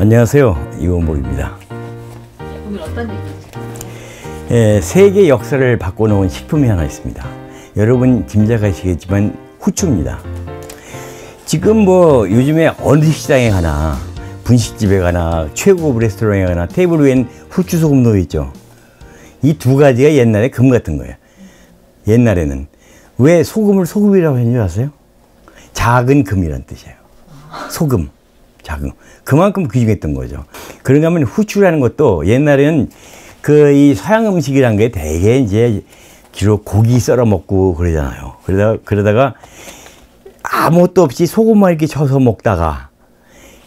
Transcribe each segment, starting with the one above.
안녕하세요, 이원복입니다. 오늘 어떤 얘기죠? 세계 역사를 바꿔놓은 식품이 하나 있습니다. 여러분 짐작하시겠지만 후추입니다. 지금 뭐 요즘에 어느 시장에 가나, 분식집에 가나, 최고급 레스토랑에 가나 테이블 위엔 후추 소금 놓여 있죠. 이 두 가지가 옛날에 금 같은 거예요. 옛날에는 왜 소금을 소금이라고 했는지 아세요? 작은 금이란 뜻이에요. 소금, 작은. 그만큼 귀중했던 거죠. 그런가 하면 후추라는 것도 옛날에는 이 서양 음식이란 게 되게 이제 주로 고기 썰어 먹고 그러잖아요. 그러다가 아무것도 없이 소금만 이렇게 쳐서 먹다가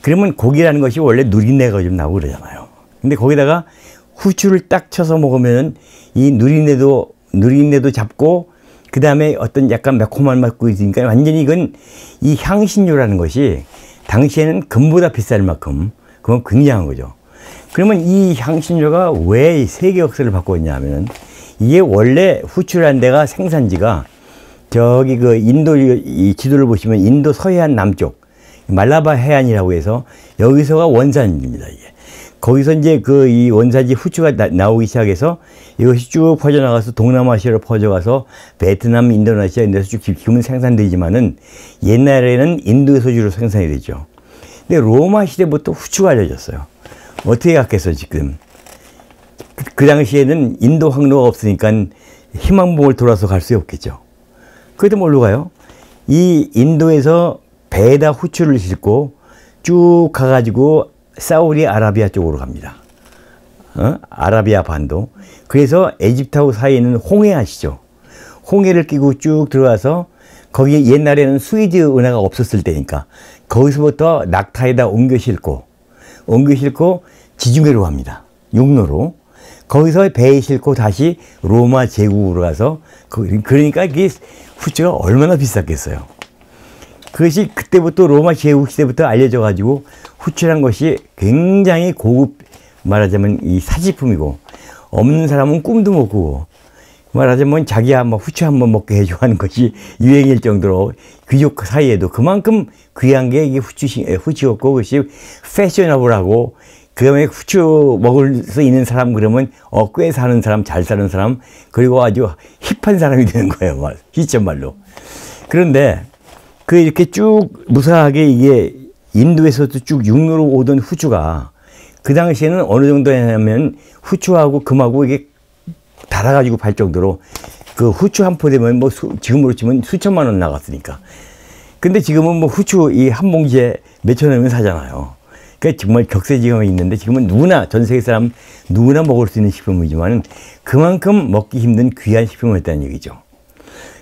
그러면 고기라는 것이 원래 누린내가 좀 나고 그러잖아요. 근데 거기다가 후추를 딱 쳐서 먹으면 이 누린내도 잡고 그 다음에 어떤 약간 매콤한 맛도 있으니까 완전히 이건 이 향신료라는 것이 당시에는 금보다 비쌀 만큼 그건 굉장한 거죠. 그러면 이 향신료가 왜 세계 역사를 바꿨냐 하면은 이게 원래 후추라는 데가 생산지가 저기 인도 이 지도를 보시면 인도 서해안 남쪽 말라바 해안이라고 해서 여기서가 원산지입니다. 이게. 거기서 이제 이 원산지 후추가 나오기 시작해서 이것이 쭉 퍼져나가서 동남아시아로 퍼져가서 베트남, 인도네시아 이런 데서 쭉 지금은 생산되지만은 옛날에는 인도에서 주로 생산이 되죠. 근데 로마 시대부터 후추가 알려졌어요. 어떻게 갔겠어, 지금. 그 당시에는 인도 항로가 없으니까 희망봉을 돌아서 갈 수 없겠죠. 그래도 뭘로 가요? 이 인도에서 배에다 후추를 싣고 쭉 가가지고 사우디아라비아 쪽으로 갑니다. 아라비아 반도. 그래서 에집트하고 사이에 있는 홍해 아시죠? 홍해를 끼고 쭉 들어가서 거기에 옛날에는 스웨즈 운하가 없었을 때니까 거기서부터 낙타에다 옮겨 싣고 지중해로 갑니다. 육로로. 거기서 배에 싣고 다시 로마 제국으로 가서 그러니까 이게 후추가 얼마나 비쌌겠어요. 그것이 그때부터 로마 제국 시대부터 알려져 가지고 후추란 것이 굉장히 고급, 말하자면 이 사치품이고 없는 사람은 꿈도 못 꾸고 말하자면 자기야 뭐 후추 한번 먹게 해줘 하는 것이 유행일 정도로 귀족 사이에도 그만큼 귀한 게 이게 후추였고 그것이 패셔너블하고 그 다음에 후추 먹을 수 있는 사람 그러면 꽤 사는 사람, 잘 사는 사람 그리고 아주 힙한 사람이 되는 거예요. 시점말로. 그런데 이렇게 쭉 무사하게 이게 인도에서도 쭉 육로로 오던 후추가 그 당시에는 어느 정도냐면 후추하고 금하고 이게 달아가지고 팔 정도로 그 후추 한 포 되면 뭐 지금으로 치면 수천만 원 나갔으니까. 근데 지금은 뭐 후추 이 한 봉지에 몇천 원이면 사잖아요. 그러니까 정말 격세지감이 있는데 지금은 누구나 전 세계 사람 누구나 먹을 수 있는 식품이지만 그만큼 먹기 힘든 귀한 식품이었다는 얘기죠.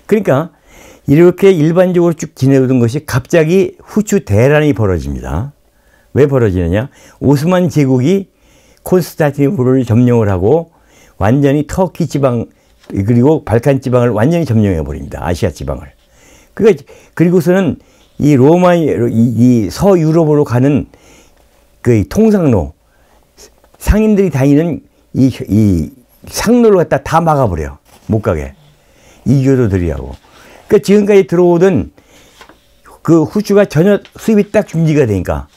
그러니까 이렇게 일반적으로 쭉 지내오던 것이 갑자기 후추 대란이 벌어집니다. 왜 벌어지느냐? 오스만 제국이 콘스탄티노플을 점령을 하고 완전히 터키 지방 그리고 발칸 지방을 완전히 점령해 버립니다. 아시아 지방을. 그리고서는 이 로마 이 서유럽으로 가는 그 통상로 상인들이 다니는 이 상로를 갖다 다 막아버려. 못 가게. 이교도들이하고. 그러니까 지금까지 들어오던 그 후추가 전혀 수입이 딱 중지가 되니까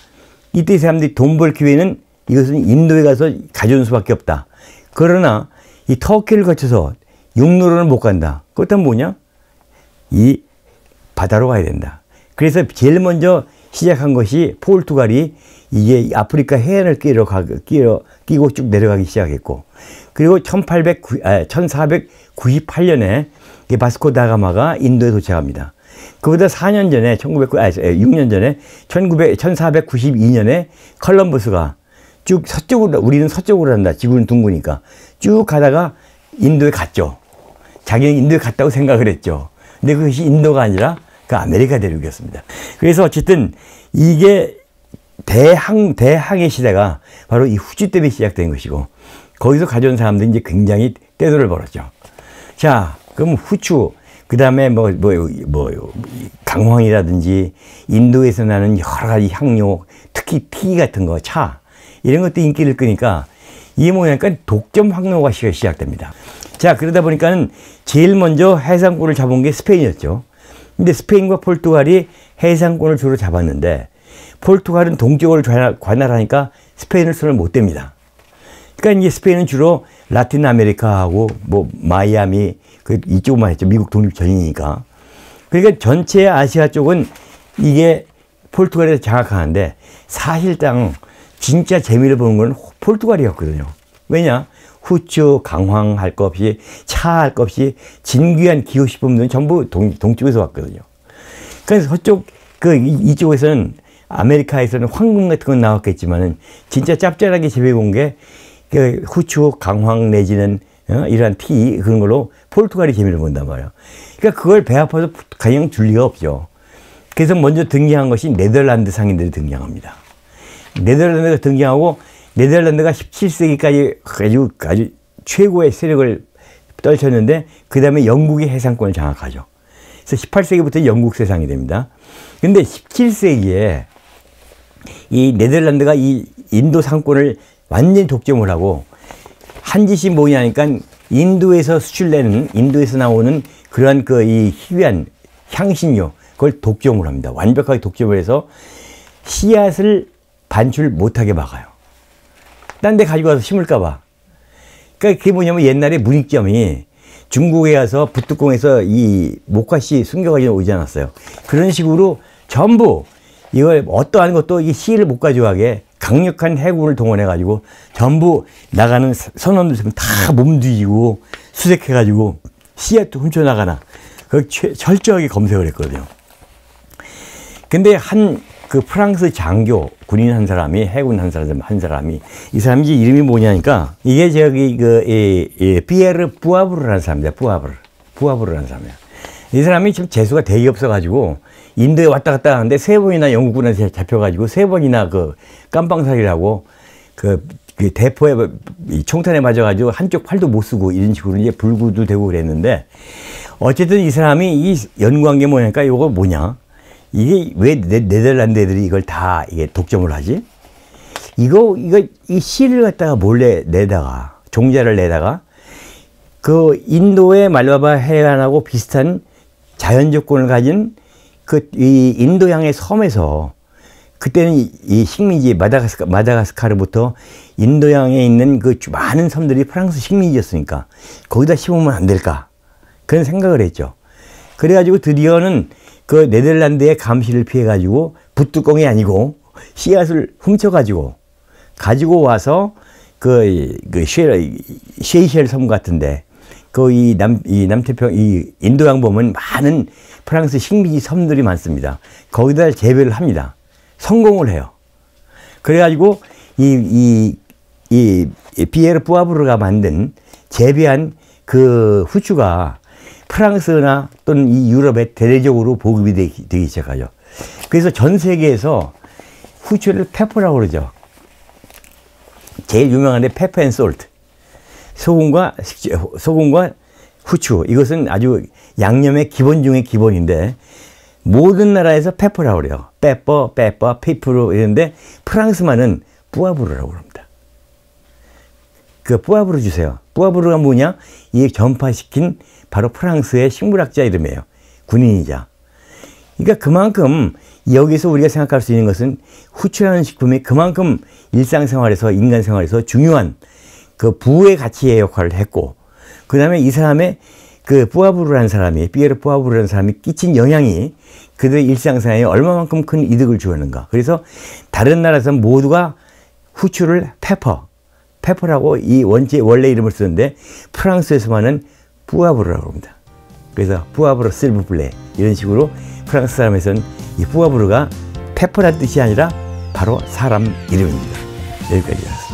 이때 사람들이 돈 벌 기회는 이것은 인도에 가서 가져온 수밖에 없다. 그러나 이 터키를 거쳐서 육로로는 못 간다. 그렇다면 뭐냐? 이 바다로 가야 된다. 그래서 제일 먼저 시작한 것이 포르투갈이 이게 아프리카 해안을 끼고 쭉 내려가기 시작했고 그리고 1498년에 바스코 다가마가 인도에 도착합니다. 그보다 4년 전에 6년 전에 1492년에 컬럼버스가 쭉 서쪽으로, 우리는 서쪽으로 한다. 지구는 둥그니까 쭉 가다가 인도에 갔죠. 자기는 인도에 갔다고 생각을 했죠. 근데 그것이 인도가 아니라 그 아메리카 대륙이었습니다. 그래서 어쨌든 이게 대항해 시대가 바로 이 후추 때문에 시작된 것이고 거기서 가져온 사람들이 이제 굉장히 떼돈을 벌었죠. 자, 그럼 후추, 그 다음에 강황이라든지 인도에서 나는 여러 가지 향료, 특히 티 같은 거, 차, 이런 것도 인기를 끄니까 이게 뭐냐니까 독점 항로가 시작됩니다. 자, 그러다 보니까는 제일 먼저 해상권을 잡은 게 스페인이었죠. 근데 스페인과 포르투갈이 해상권을 주로 잡았는데 포르투갈은 동쪽을 관할하니까 스페인을 손을 못 댑니다. 그러니까 이제 스페인은 주로 라틴 아메리카하고 뭐 마이아미 이쪽만 했죠. 미국 독립 전이니까. 그러니까 전체 아시아 쪽은 이게 포르투갈에서 장악하는데 사실상 진짜 재미를 보는 건 포르투갈이었거든요. 왜냐? 후추, 강황 할 것 없이 차 할 것 없이 진귀한 기호식품들은 전부 동쪽에서 왔거든요. 그래서 서쪽 이쪽에서는 아메리카에서는 황금 같은 건 나왔겠지만은 진짜 짭짤하게 재배해온 게 후추, 강황 내지는 이러한 티 그런 걸로 포르투갈이 재미를 본단 말이에요. 그러니까 그걸 배 아파서 그냥 줄 리가 없죠. 그래서 먼저 등장한 것이 네덜란드 상인들이 등장합니다. 네덜란드가 등장하고 네덜란드가 17세기까지 아주 최고의 세력을 떨쳤는데 그 다음에 영국이 해상권을 장악하죠. 그래서 18세기부터 영국 세상이 됩니다. 근데 17세기에 이 네덜란드가 이 인도 상권을 완전히 독점을 하고 한 짓이 뭐냐니까 인도에서 수출되는 인도에서 나오는 그러한 이 희귀한 향신료 그걸 독점을 합니다. 완벽하게 독점을 해서 씨앗을 반출 못하게 막아요. 딴 데 가지고 와서 심을까 봐. 그러니까 그게 뭐냐면 옛날에 문익점이 중국에 가서 북두공에서 이 목화씨 숨겨가지고 오지 않았어요. 그런 식으로 전부 이걸 어떠한 것도 이 씨를 못 가져가게 강력한 해군을 동원해가지고 전부 나가는 선원들 다 몸 뒤지고 수색해가지고 씨앗도 훔쳐나가나 그걸 철저하게 검색을 했거든요. 근데 그 프랑스 장교 군인 한 사람이 해군 한 사람이 이 사람이 이름이 뭐냐니까 이게 피에르 부아브르라는 사람입니다. 부아브르라는 사람이야. 이 사람이 지금 재수가 되게 없어가지고 인도에 왔다 갔다 하는데 3번이나 영국군한테 잡혀가지고 3번이나 깜빵살이를 하고 대포에 총탄에 맞아가지고 한쪽 팔도 못 쓰고 이런 식으로 이제 불구도 되고 그랬는데 어쨌든 이 사람이 이 연구한 게 뭐냐니까 이거 뭐냐? 이게 왜 네덜란드 애들이 이걸 다 이게 독점을 하지? 이 씨를 갖다가 몰래 내다가, 종자를 내다가, 인도의 말라바 해안하고 비슷한 자연 조건을 가진 이 인도양의 섬에서, 그때는 이 식민지 마다가스카르부터 인도양에 있는 많은 섬들이 프랑스 식민지였으니까, 거기다 심으면 안 될까? 그런 생각을 했죠. 그래가지고 드디어는 네덜란드의 감시를 피해가지고 북두공이 아니고 씨앗을 훔쳐가지고 가지고 와서 쉐이셸 섬 같은데 이 남태평 이 인도양 보면 많은 프랑스 식민지 섬들이 많습니다. 거기다 재배를 합니다. 성공을 해요. 그래가지고 이 피에르 부아브르가 만든 재배한 후추가 프랑스나 또는 이 유럽에 대대적으로 보급이 되기 시작하죠. 그래서 전 세계에서 후추를 페퍼라고 그러죠. 제일 유명한 게 페퍼 앤 솔트. 소금과 후추. 이것은 아주 양념의 기본 중의 기본인데 모든 나라에서 페퍼라고 그래요. 페퍼, 피프로 이러는데 프랑스만은 뿌아브르라고 합니다. 뿌아브르 주세요. 뿌아브르가 뭐냐? 이 전파시킨 바로 프랑스의 식물학자 이름이에요. 군인이자. 그러니까 그만큼 여기서 우리가 생각할 수 있는 것은 후추라는 식품이 그만큼 일상생활에서 인간 생활에서 중요한 부의 가치의 역할을 했고 그 다음에 이 사람의 뿌아브르라는 사람이 피에르 뿌아브르라는 사람이 끼친 영향이 그들의 일상생활에 얼마만큼 큰 이득을 주었는가. 그래서 다른 나라에서 모두가 후추를 페퍼라고 이 원래 이름을 쓰는데 프랑스에서만은 뿌아브르라고 합니다. 그래서 뿌아브르 실브플레 이런 식으로 프랑스 사람에서는 이 뿌아브르가 페퍼란 뜻이 아니라 바로 사람 이름입니다. 여기까지였습니다.